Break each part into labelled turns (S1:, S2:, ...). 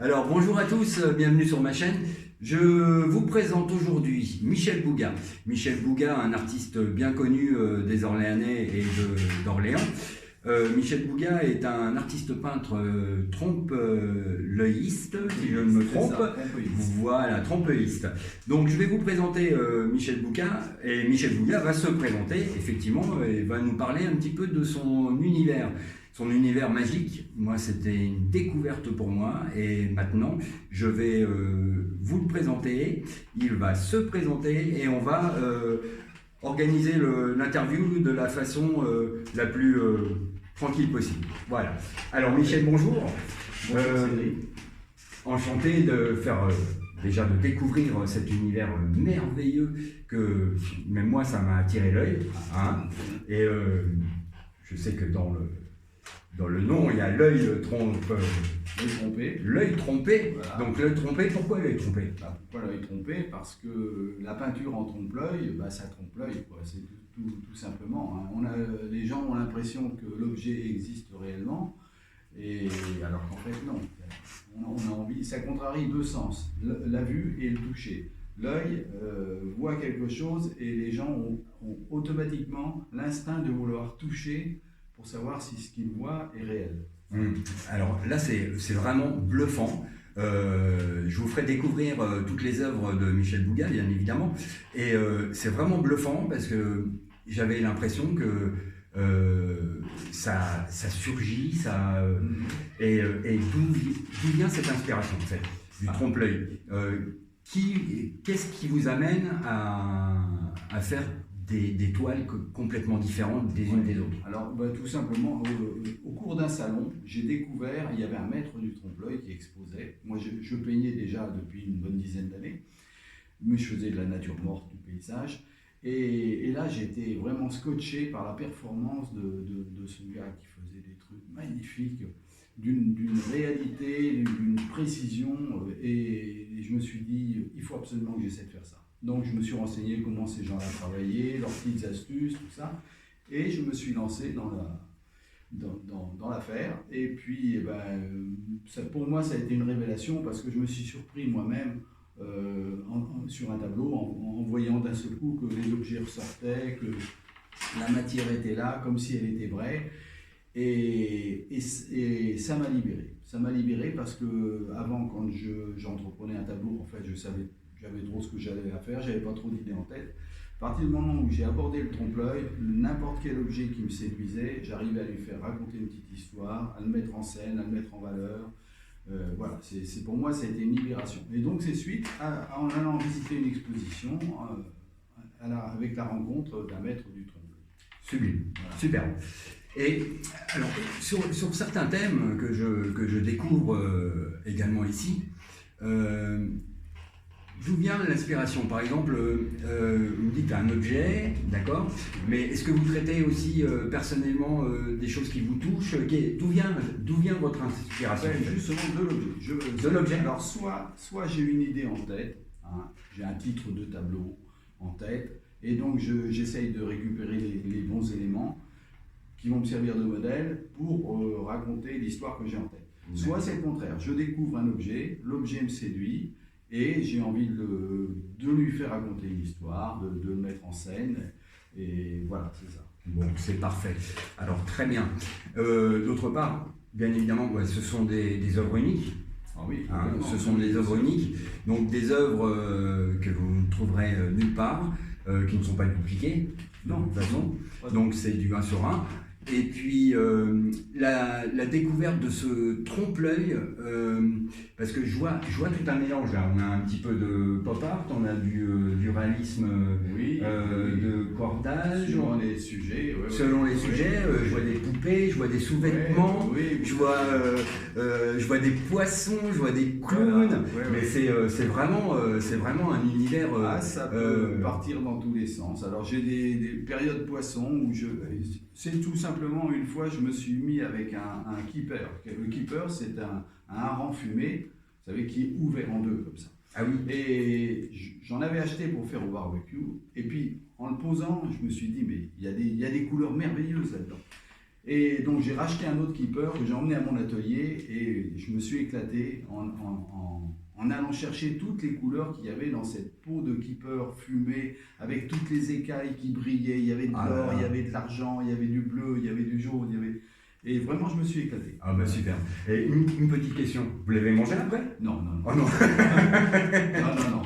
S1: Alors bonjour à tous, bienvenue sur ma chaîne. Je vous présente aujourd'hui Michel Bouga. Michel Bouga, un artiste bien connu des Orléanais et d'Orléans. Michel Bouga est un artiste peintre trompe-l'œilliste, si je ne me trompe. Voilà, trompe-l'œilliste. Donc je vais vous présenter Michel Bouga, et Michel Bouga va se présenter effectivement et va nous parler un petit peu de son univers. Son univers magique, moi c'était une découverte pour moi et maintenant je vais vous le présenter, il va se présenter et on va organiser l'interview de la façon la plus tranquille possible. Voilà. Alors Michel, bonjour. Enchanté de faire déjà de découvrir cet univers merveilleux que même moi ça m'a attiré l'œil. Hein, et je sais que dans le nom, il y a l'œil
S2: trompé.
S1: L'œil trompé. Voilà. Donc l'œil trompé, pourquoi l'œil trompé?
S2: Pourquoi l'œil trompé? Parce que la peinture en trompe-l'œil, ça trompe l'œil, c'est tout simplement. Hein. Les gens ont l'impression que l'objet existe réellement, et alors qu'en fait non. On a envie, ça contrarie deux sens, la vue et le toucher. L'œil voit quelque chose et les gens ont automatiquement l'instinct de vouloir toucher pour savoir si ce qu'ils voient est réel.
S1: Alors là, c'est vraiment bluffant. Je vous ferai découvrir toutes les œuvres de Michel Bouga, bien évidemment. Et c'est vraiment bluffant parce que j'avais l'impression que ça surgit, et d'où vient cette inspiration, en fait, du trompe-l'œil. Qu'est-ce qui vous amène à faire des toiles complètement différentes des unes des autres?
S2: Alors, tout simplement, au cours d'un salon, j'ai découvert, il y avait un maître du trompe-l'œil qui exposait. Moi, je peignais déjà depuis une bonne dizaine d'années, mais je faisais de la nature morte, du paysage. Et là, j'étais vraiment scotché par la performance de ce gars qui faisait des trucs magnifiques, d'une réalité, d'une précision. Et je me suis dit, il faut absolument que j'essaie de faire ça. Donc je me suis renseigné comment ces gens-là travaillaient, leurs petites astuces, tout ça. Et je me suis lancé dans l'affaire. Et puis, pour moi, ça a été une révélation parce que je me suis surpris moi-même sur un tableau en voyant d'un seul coup que les objets ressortaient, que la matière était là, comme si elle était vraie. Et ça m'a libéré. Ça m'a libéré parce que avant, quand j'entreprenais un tableau, en fait, j'avais trop ce que j'avais à faire, j'avais pas trop d'idées en tête. À partir du moment où j'ai abordé le trompe-l'œil, n'importe quel objet qui me séduisait, j'arrivais à lui faire raconter une petite histoire, à le mettre en scène, à le mettre en valeur. Voilà, pour moi, ça a été une libération. Et donc, c'est suite en allant visiter une exposition avec la rencontre d'un maître du trompe-l'œil.
S1: Sublime, voilà. Super. Et alors, sur certains thèmes que je découvre également ici, d'où vient l'inspiration? Par exemple, vous me dites un objet, d'accord, mais est-ce que vous traitez aussi personnellement des choses qui vous touchent? D'où vient votre inspiration?
S2: Justement de l'objet.
S1: De l'objet.
S2: Alors, soit j'ai une idée en tête, hein, j'ai un titre de tableau en tête, et donc j'essaye de récupérer les bons éléments qui vont me servir de modèle pour raconter l'histoire que j'ai en tête. Soit c'est le contraire, je découvre un objet, l'objet me séduit, et j'ai envie de lui faire raconter une histoire, de le mettre en scène, et voilà, c'est ça.
S1: Bon, c'est parfait. Alors, très bien. D'autre part, bien évidemment, ce sont des œuvres uniques.
S2: Ah oui,
S1: hein, ce sont des œuvres uniques, donc des œuvres que vous ne trouverez nulle part, qui ne sont pas dupliquées, de toute façon. Donc, c'est du 1 sur 1. Et puis la découverte de ce trompe-l'œil, parce que je vois tout un mélange là. On a un petit peu de pop art, on a du réalisme, de cordage.
S2: Selon les sujets.
S1: Je vois des poupées, je vois des sous-vêtements, je vois des poissons, je vois des clowns. Mais c'est vraiment un univers.
S2: Ça peut partir dans tous les sens. Alors j'ai des périodes poissons où c'est tout simplement, une fois, je me suis mis avec un keeper. Le keeper, c'est un hareng fumé, vous savez, qui est ouvert en deux, comme ça.
S1: Ah oui.
S2: Et j'en avais acheté pour faire au barbecue. Et puis, en le posant, je me suis dit, mais il y a des couleurs merveilleuses là-dedans. Et donc j'ai racheté un autre keeper que j'ai emmené à mon atelier et je me suis éclaté en allant chercher toutes les couleurs qu'il y avait dans cette peau de keeper fumée, avec toutes les écailles qui brillaient. Il y avait de l'or, il y avait de l'argent, il y avait du bleu, il y avait du jaune, Et vraiment, je me suis éclaté.
S1: Ah bah super. Et une petite question, vous l'avez mangé après?
S2: Non, non, non.
S1: Oh non.
S2: Non.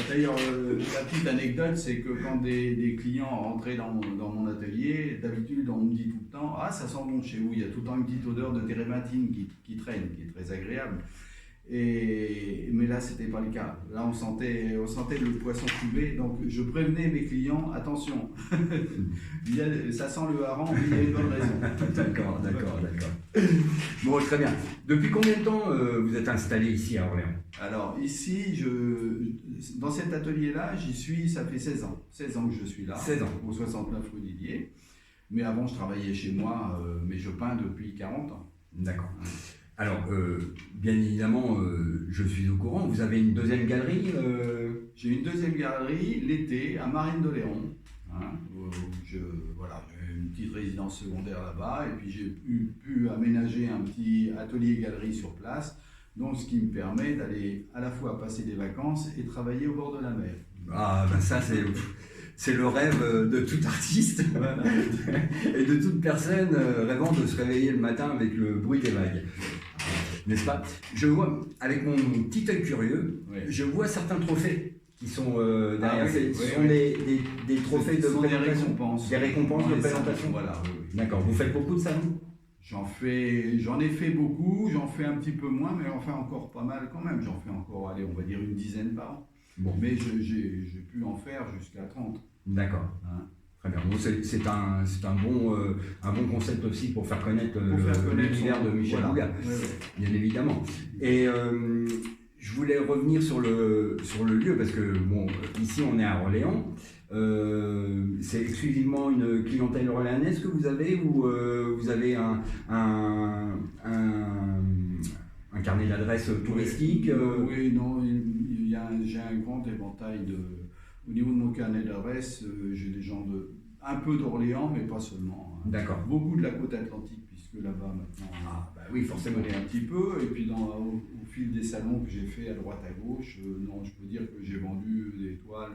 S2: D'ailleurs, la petite anecdote, c'est que quand des clients rentraient dans mon atelier, d'habitude, on me dit tout le temps « Ah, ça sent bon chez vous ». Il y a tout le temps une petite odeur de térébenthine qui traîne, qui est très agréable. Mais là, ce n'était pas le cas. Là, on sentait le poisson fumé. Donc, je prévenais mes clients, attention, ça sent le hareng, mais il y a une bonne raison.
S1: D'accord. Bon, très bien. Depuis combien de temps vous êtes installé ici à Orléans?
S2: Alors, ici, dans cet atelier-là, j'y suis, ça fait 16 ans. 16 ans que je suis là.
S1: 16 ans.
S2: Au 69 rue Didier. Mais avant, je travaillais chez moi, mais je peins depuis 40 ans.
S1: D'accord. Alors, bien évidemment, je suis au courant. Vous avez une deuxième galerie
S2: J'ai une deuxième galerie l'été à Marine-de-Léon. J'ai une petite résidence secondaire là-bas. Et puis, j'ai pu aménager un petit atelier-galerie sur place. Donc, ce qui me permet d'aller à la fois passer des vacances et travailler au bord de la mer.
S1: Ah, ben ça, c'est le rêve de tout artiste et de toute personne rêvant de se réveiller le matin avec le bruit des vagues. N'est-ce pas? Je vois, avec mon petit œil curieux, je vois certains trophées qui sont derrière. Ce sont des trophées de présentation. Des récompenses de présentation.
S2: Voilà.
S1: D'accord. Vous faites beaucoup de salons?
S2: J'en ai fait beaucoup, j'en fais un petit peu moins, mais j'en fais encore pas mal quand même. J'en fais encore, allez, on va dire une dizaine par an. Bon. Mais j'ai pu en faire jusqu'à 30.
S1: D'accord. Très bien. Bon, c'est un bon concept aussi pour faire connaître l'univers de Michel Bouga, bien évidemment. Et je voulais revenir sur le lieu, parce que bon, ici on est à Orléans. C'est exclusivement une clientèle orléanaise que vous avez, ou vous avez un carnet d'adresses touristique?
S2: Oui, non, j'ai un grand éventail au niveau de mon carnet d'adresses, j'ai des gens un peu d'Orléans, mais pas seulement.
S1: D'accord.
S2: Beaucoup de la côte atlantique, puisque là-bas maintenant,
S1: oui, forcément,
S2: je connais un petit peu. Et puis au fil des salons que j'ai fait à droite à gauche, non, je peux dire que j'ai vendu des toiles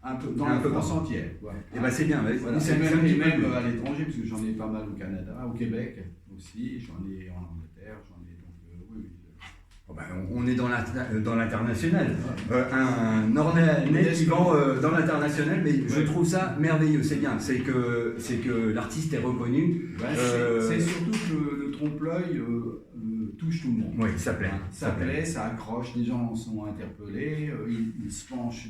S2: un peu dans la France entière.
S1: Et c'est bien.
S2: Voilà. C'est même à l'étranger, parce que j'en ai pas mal au Canada, au Québec aussi, j'en ai en Angleterre,
S1: on est dans l'international. Un Orléanais qui vend dans l'international, mais je trouve ça merveilleux, c'est bien. C'est que l'artiste est reconnu.
S2: C'est surtout que le trompe-l'œil touche tout le monde.
S1: Oui, ça plaît.
S2: Ça plaît, ça accroche, les gens sont interpellés, ils se penchent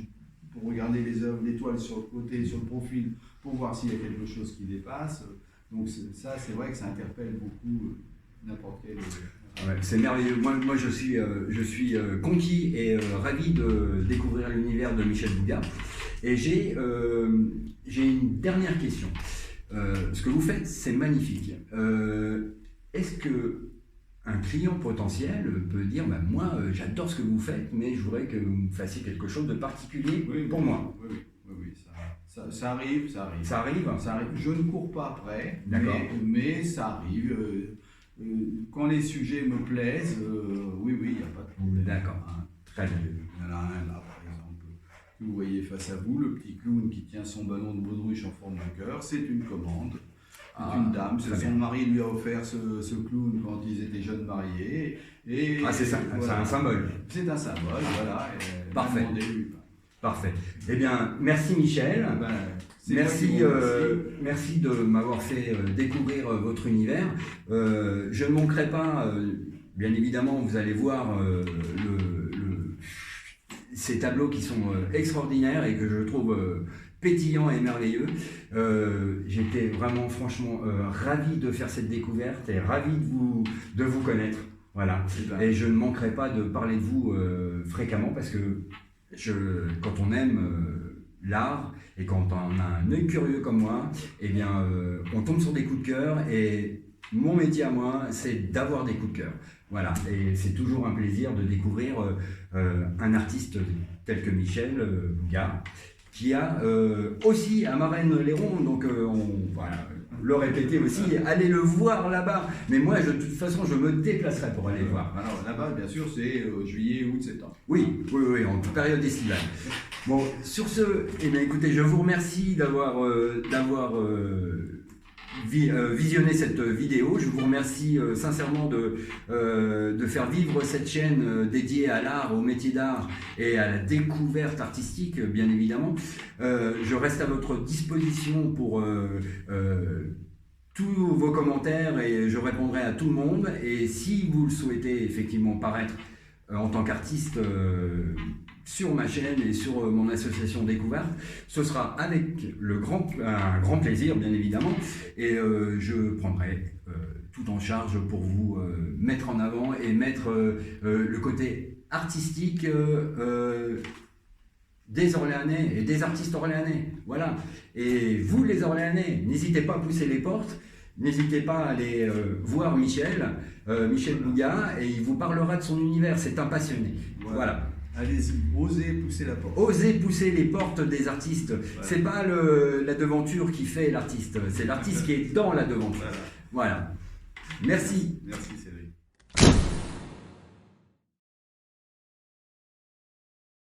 S2: pour regarder les œuvres, les toiles sur le côté, sur le profil, pour voir s'il y a quelque chose qui dépasse. Donc ça, c'est vrai que ça interpelle beaucoup n'importe quel...
S1: c'est merveilleux. Moi je suis conquis et ravi de découvrir l'univers de Michel Bouga. Et j'ai une dernière question. Ce que vous faites, c'est magnifique. Est-ce que un client potentiel peut dire moi j'adore ce que vous faites, mais je voudrais que vous me fassiez quelque chose de particulier pour moi?
S2: Oui, ça arrive.
S1: Ça arrive.
S2: Je ne cours pas après, mais ça arrive. Quand les sujets me plaisent, oui, il n'y a pas de problème.
S1: D'accord, très bien.
S2: Il y en a un là, par exemple, que vous voyez face à vous, le petit clown qui tient son ballon de baudruche en forme de cœur, c'est une commande. C'est une dame, son mari lui a offert ce clown quand ils étaient jeunes mariés.
S1: C'est ça, c'est un symbole.
S2: C'est un symbole, voilà.
S1: Parfait. Parfait. Eh bien, merci Michel. Merci de m'avoir fait découvrir votre univers. Je ne manquerai pas, bien évidemment, vous allez voir ces tableaux qui sont extraordinaires et que je trouve pétillants et merveilleux. J'étais vraiment, franchement, ravi de faire cette découverte et ravi de vous connaître. Voilà. Et je ne manquerai pas de parler de vous fréquemment, parce que quand on aime l'art et quand on a un œil curieux comme moi, eh bien, on tombe sur des coups de cœur, et mon métier à moi, c'est d'avoir des coups de cœur. Voilà, et c'est toujours un plaisir de découvrir un artiste tel que Michel Bouga, qui a aussi à Marraine-Lhéron, donc voilà, le répéter aussi, allez le voir là-bas. Mais moi, de toute façon, je me déplacerai pour aller le voir.
S2: Alors là-bas, bien sûr, c'est juillet, août, septembre.
S1: Oui, en toute période estivale. Bon, sur ce, eh bien, écoutez, je vous remercie d'avoir visionné cette vidéo. Je vous remercie sincèrement de faire vivre cette chaîne dédiée à l'art, au métier d'art et à la découverte artistique, bien évidemment. Je reste à votre disposition pour tous vos commentaires et je répondrai à tout le monde. Et si vous le souhaitez effectivement paraître en tant qu'artiste sur ma chaîne et sur mon association Découverte, ce sera avec un grand plaisir, bien évidemment, et je prendrai tout en charge pour vous mettre en avant et mettre le côté artistique des Orléanais et des artistes orléanais. Voilà. Et vous, les Orléanais, n'hésitez pas à pousser les portes. N'hésitez pas à aller voir Michel Bouga, et il vous parlera de son univers. C'est un passionné. Voilà.
S2: Allez-y, osez pousser la porte.
S1: Osez pousser les portes des artistes. Voilà. C'est pas la devanture qui fait l'artiste, c'est l'artiste qui est dans la devanture. Voilà. Merci.
S2: Merci, c'est